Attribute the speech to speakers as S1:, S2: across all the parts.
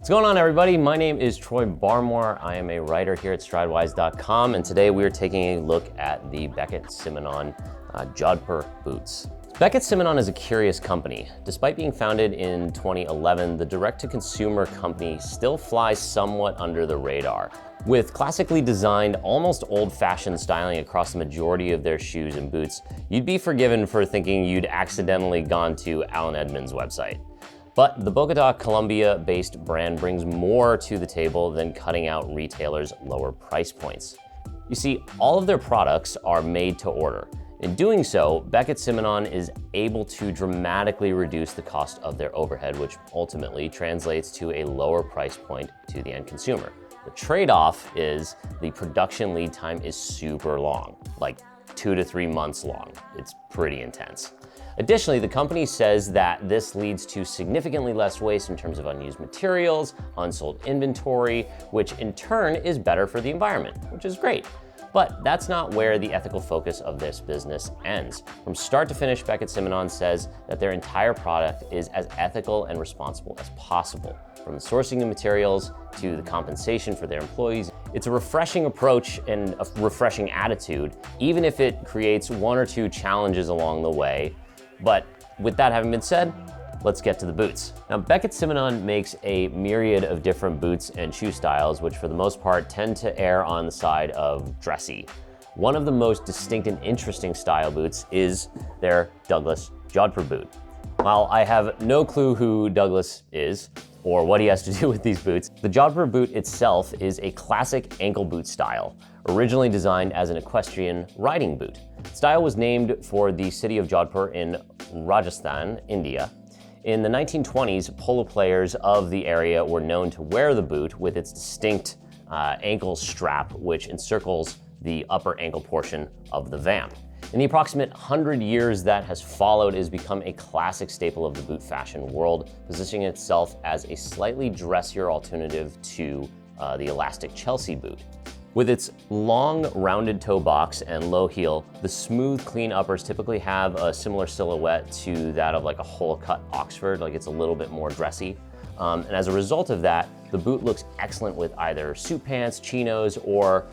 S1: What's going on, everybody? My name is Troy Barmore. I am a writer here at Stridewise.com, and today we are taking a look at the Beckett Simonon Jodhpur boots. Beckett Simonon is a curious company. Despite being founded in 2011, the direct-to-consumer company still flies somewhat under the radar. With classically designed, almost old-fashioned styling across the majority of their shoes and boots, you'd be forgiven for thinking you'd accidentally gone to Alan Edmonds' website. But the Bogota, Colombia-based brand brings more to the table than cutting out retailers' lower price points. You see, all of their products are made to order. In doing so, Beckett Simonon is able to dramatically reduce the cost of their overhead, which ultimately translates to a lower price point to the end consumer. The trade-off is the production lead time is super long, like 2 to 3 months long. It's pretty intense. Additionally, the company says that this leads to significantly less waste in terms of unused materials, unsold inventory, which in turn is better for the environment, which is great. But that's not where the ethical focus of this business ends. From start to finish, Beckett Simonon says that their entire product is as ethical and responsible as possible. From the sourcing of materials to the compensation for their employees, it's a refreshing approach and a refreshing attitude, even if it creates 1 or 2 challenges along the way. But with that having been said, let's get to the boots. Now, Beckett Simonon makes a myriad of different boots and shoe styles, which for the most part tend to err on the side of dressy. One of the most distinct and interesting style boots is their Douglas Jodhpur boot. While I have no clue who Douglas is or what he has to do with these boots, the Jodhpur boot itself is a classic ankle boot style, originally designed as an equestrian riding boot. The style was named for the city of Jodhpur in Rajasthan, India. In the 1920s, polo players of the area were known to wear the boot with its distinct ankle strap, which encircles the upper ankle portion of the vamp. In the approximate 100 years that has followed, it has become a classic staple of the boot fashion world, positioning itself as a slightly dressier alternative to the elastic Chelsea boot. With its long, rounded toe box and low heel, the smooth, clean uppers typically have a similar silhouette to that of like a hole-cut Oxford, like it's a little bit more dressy. And as a result of that, the boot looks excellent with either suit pants, chinos, or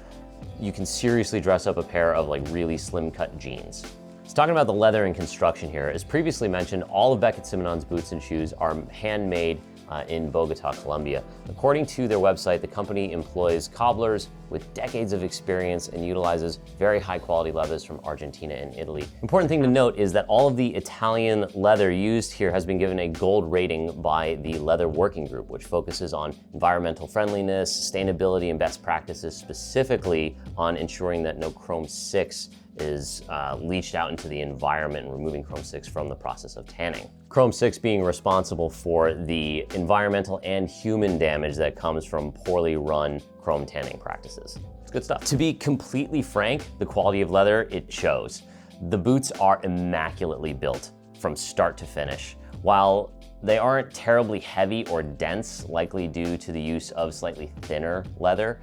S1: you can seriously dress up a pair of like really slim-cut jeans. So talking about the leather and construction here, as previously mentioned, all of Beckett Simonon's boots and shoes are handmade in Bogota, Colombia. According to their website, the company employs cobblers with decades of experience and utilizes very high quality leathers from Argentina and Italy. Important thing to note is that all of the Italian leather used here has been given a gold rating by the Leather Working Group, which focuses on environmental friendliness, sustainability, and best practices, specifically on ensuring that no Chrome 6 is leached out into the environment and removing Chrome 6 from the process of tanning. Chrome 6 being responsible for the environmental and human damage that comes from poorly run chrome tanning practices. It's good stuff. To be completely frank, the quality of leather, it shows. The boots are immaculately built from start to finish. While they aren't terribly heavy or dense, likely due to the use of slightly thinner leather,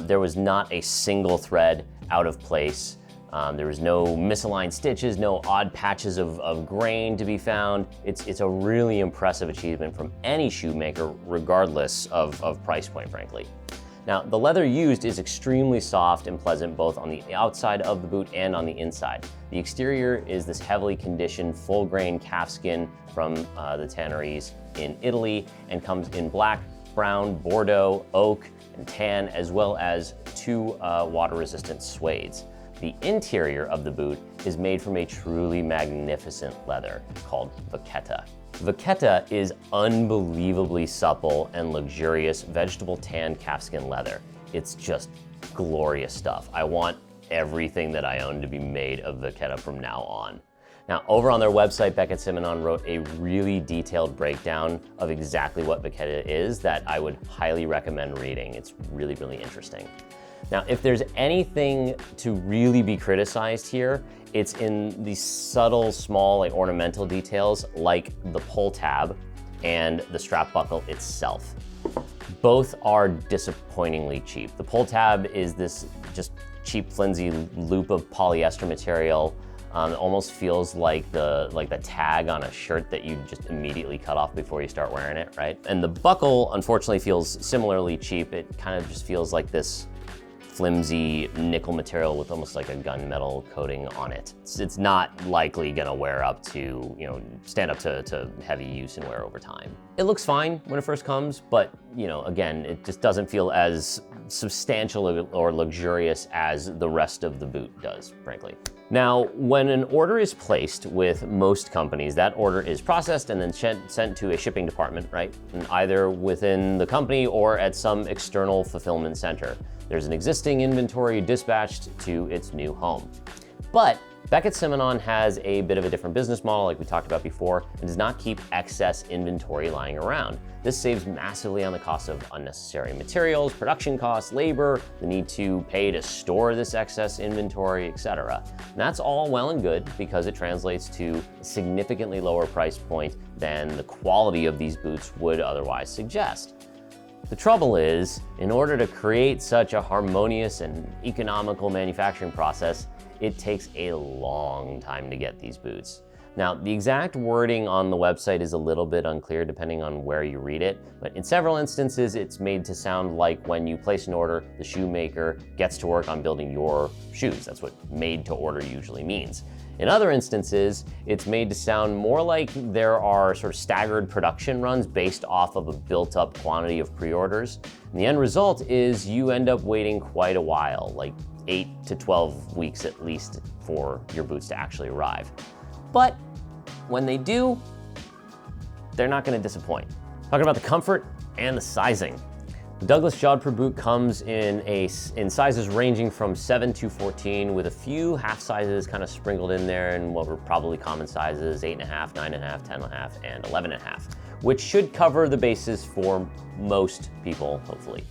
S1: there was not a single thread out of place. There was no misaligned stitches, no odd patches of grain to be found. It's a really impressive achievement from any shoemaker, regardless of price point, frankly. Now, the leather used is extremely soft and pleasant both on the outside of the boot and on the inside. The exterior is this heavily conditioned, full-grain calfskin from the tanneries in Italy and comes in black, brown, Bordeaux, oak, and tan, as well as 2 water-resistant suedes. The interior of the boot is made from a truly magnificent leather called Beckett. Beckett is unbelievably supple and luxurious vegetable tan calfskin leather. It's just glorious stuff. I want everything that I own to be made of Beckett from now on. Now, over on their website, Beckett Simonon wrote a really detailed breakdown of exactly what Beckett is that I would highly recommend reading. It's really, really interesting. Now, if there's anything to really be criticized here, it's in the subtle, small, like ornamental details, like the pull tab and the strap buckle itself. Both are disappointingly cheap. The pull tab is this just cheap, flimsy loop of polyester material It almost feels like the tag on a shirt that you just immediately cut off before you start wearing it, right? And the buckle, unfortunately, feels similarly cheap. It kind of just feels like this flimsy nickel material with almost like a gunmetal coating on it. It's not likely gonna wear up to, stand up to heavy use and wear over time. It looks fine when it first comes, but again, it just doesn't feel as substantial or luxurious as the rest of the boot does, frankly. Now, when an order is placed with most companies, that order is processed and then sent to a shipping department, right? And either within the company or at some external fulfillment center. There's an existing inventory dispatched to its new home. But Beckett Simonon has a bit of a different business model, like we talked about before, and does not keep excess inventory lying around. This saves massively on the cost of unnecessary materials, production costs, labor, the need to pay to store this excess inventory, etc. And that's all well and good because it translates to a significantly lower price point than the quality of these boots would otherwise suggest. The trouble is, in order to create such a harmonious and economical manufacturing process, it takes a long time to get these boots. Now, the exact wording on the website is a little bit unclear depending on where you read it, but in several instances, it's made to sound like when you place an order, the shoemaker gets to work on building your shoes. That's what made to order usually means. In other instances, it's made to sound more like there are sort of staggered production runs based off of a built-up quantity of pre-orders. And the end result is you end up waiting quite a while, like 8 to 12 weeks at least, for your boots to actually arrive. But when they do, they're not going to disappoint. Talking about the comfort and the sizing. The Douglas Jodhpur boot comes in sizes ranging from 7 to 14, with a few half sizes kind of sprinkled in there, and what were probably common sizes, 8.5, 9.5, 10.5, and 11.5, which should cover the bases for most people, hopefully.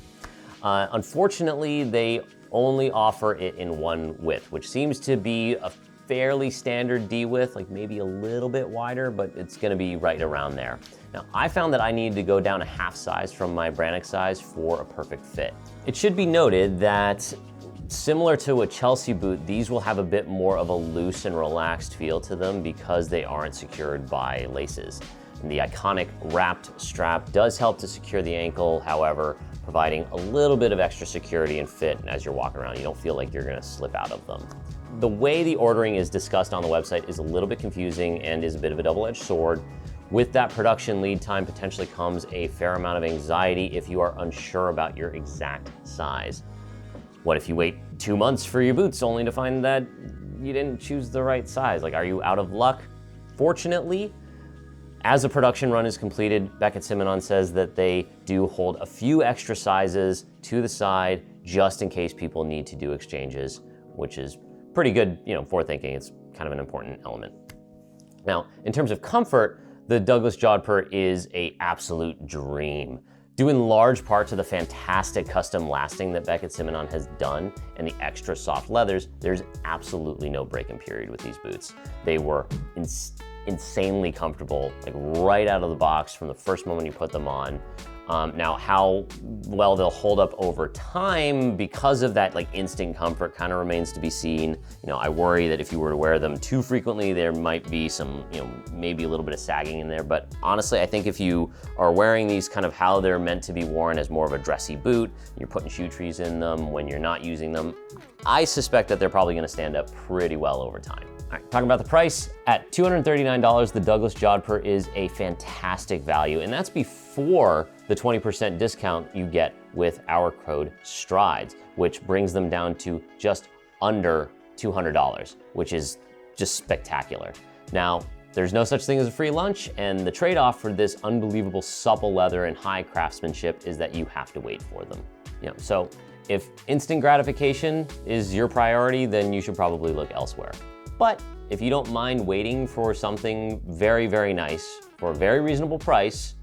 S1: Unfortunately, they only offer it in one width, which seems to be a fairly standard D width, like maybe a little bit wider, but it's gonna be right around there. Now, I found that I needed to go down a half size from my Brannock size for a perfect fit. It should be noted that similar to a Chelsea boot, these will have a bit more of a loose and relaxed feel to them because they aren't secured by laces. And the iconic wrapped strap does help to secure the ankle, however, providing a little bit of extra security and fit as you're walking around. You don't feel like you're gonna slip out of them. The way the ordering is discussed on the website is a little bit confusing and is a bit of a double-edged sword. With that production lead time potentially comes a fair amount of anxiety if you are unsure about your exact size. What if you wait 2 months for your boots only to find that you didn't choose the right size? Like, are you out of luck? Fortunately, as the production run is completed, Beckett Simonon says that they do hold a few extra sizes to the side just in case people need to do exchanges, which is pretty good, forethinking. It's kind of an important element. Now, in terms of comfort, the Douglas Jodhpur is an absolute dream. Due in large part to the fantastic custom lasting that Beckett Simonon has done and the extra soft leathers, there's absolutely no break-in period with these boots. They were insanely comfortable, like right out of the box from the first moment you put them on. Now, how well they'll hold up over time because of that instant comfort kind of remains to be seen. I worry that if you were to wear them too frequently, there might be some, maybe a little bit of sagging in there. But honestly, I think if you are wearing these kind of how they're meant to be worn as more of a dressy boot, you're putting shoe trees in them when you're not using them, I suspect that they're probably gonna stand up pretty well over time. All right, talking about the price, at $239, the Douglas Jodhpur is a fantastic value, and that's before the 20% discount you get with our code STRIDES, which brings them down to just under $200, which is just spectacular. Now, there's no such thing as a free lunch, and the trade-off for this unbelievable supple leather and high craftsmanship is that you have to wait for them. So if instant gratification is your priority, then you should probably look elsewhere. But if you don't mind waiting for something very, very nice for a very reasonable price,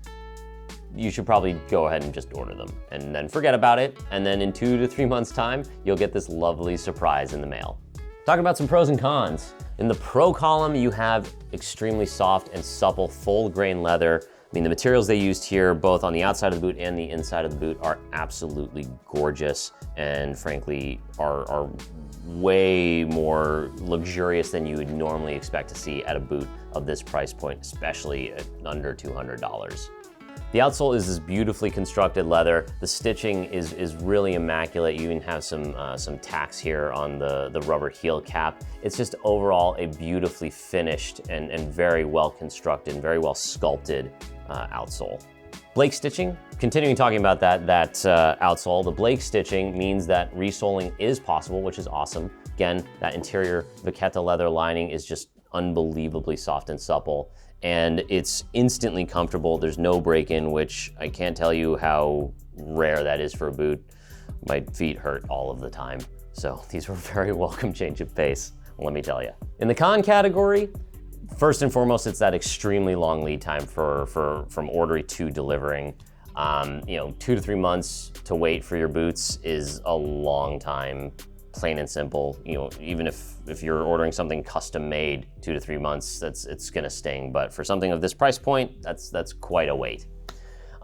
S1: you should probably go ahead and just order them and then forget about it. And then in 2 to 3 months' time, you'll get this lovely surprise in the mail. Talking about some pros and cons. In the pro column, you have extremely soft and supple full grain leather, mean, the materials they used here, both on the outside of the boot and the inside of the boot, are absolutely gorgeous and frankly are way more luxurious than you would normally expect to see at a boot of this price point, especially at under $200. The outsole is this beautifully constructed leather. The stitching is really immaculate. You even have some tacks here on the rubber heel cap. It's just overall a beautifully finished and very well constructed and very well sculpted outsole. Blake stitching, continuing talking about that outsole, the Blake stitching means that resoling is possible, which is awesome. Again, that interior Vachetta leather lining is just unbelievably soft and supple, and it's instantly comfortable. There's no break-in, which I can't tell you how rare that is for a boot. My feet hurt all of the time. So these were a very welcome change of pace, let me tell you. In the con category, first and foremost, it's that extremely long lead time from ordering to delivering. 2 to 3 months to wait for your boots is a long time, plain and simple. Even if you're ordering something custom made, 2 to 3 months, it's gonna sting. But for something of this price point, that's quite a wait.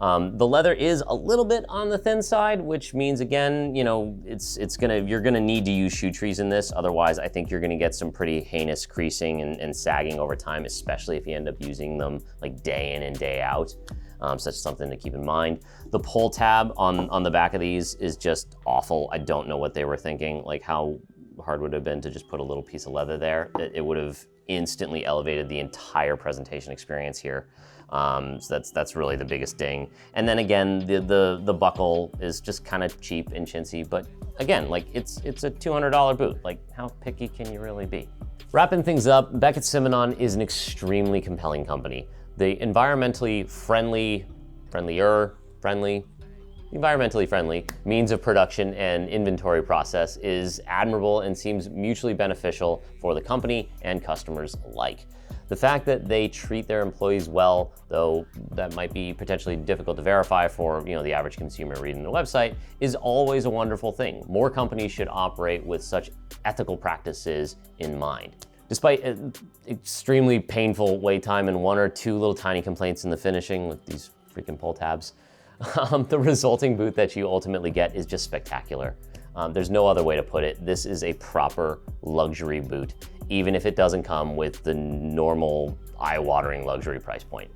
S1: The leather is a little bit on the thin side, which means again, you're gonna need to use shoe trees in this. Otherwise, I think you're gonna get some pretty heinous creasing and sagging over time, especially if you end up using them like day in and day out. So that's something to keep in mind. The pull tab on the back of these is just awful. I don't know what they were thinking. Like, how hard would it have been to just put a little piece of leather there? It would have instantly elevated the entire presentation experience here. So that's really the biggest ding. And then again, the buckle is just kind of cheap and chintzy, but again, like it's a $200 boot. Like, how picky can you really be? Wrapping things up, Beckett Simonon is an extremely compelling company. The environmentally friendly means of production and inventory process is admirable and seems mutually beneficial for the company and customers alike. The fact that they treat their employees well, though that might be potentially difficult to verify for the average consumer reading the website, is always a wonderful thing. More companies should operate with such ethical practices in mind. Despite an extremely painful wait time and 1 or 2 little tiny complaints in the finishing with these freaking pull tabs, the resulting boot that you ultimately get is just spectacular. There's no other way to put it. This is a proper luxury boot, even if it doesn't come with the normal eye-watering luxury price point.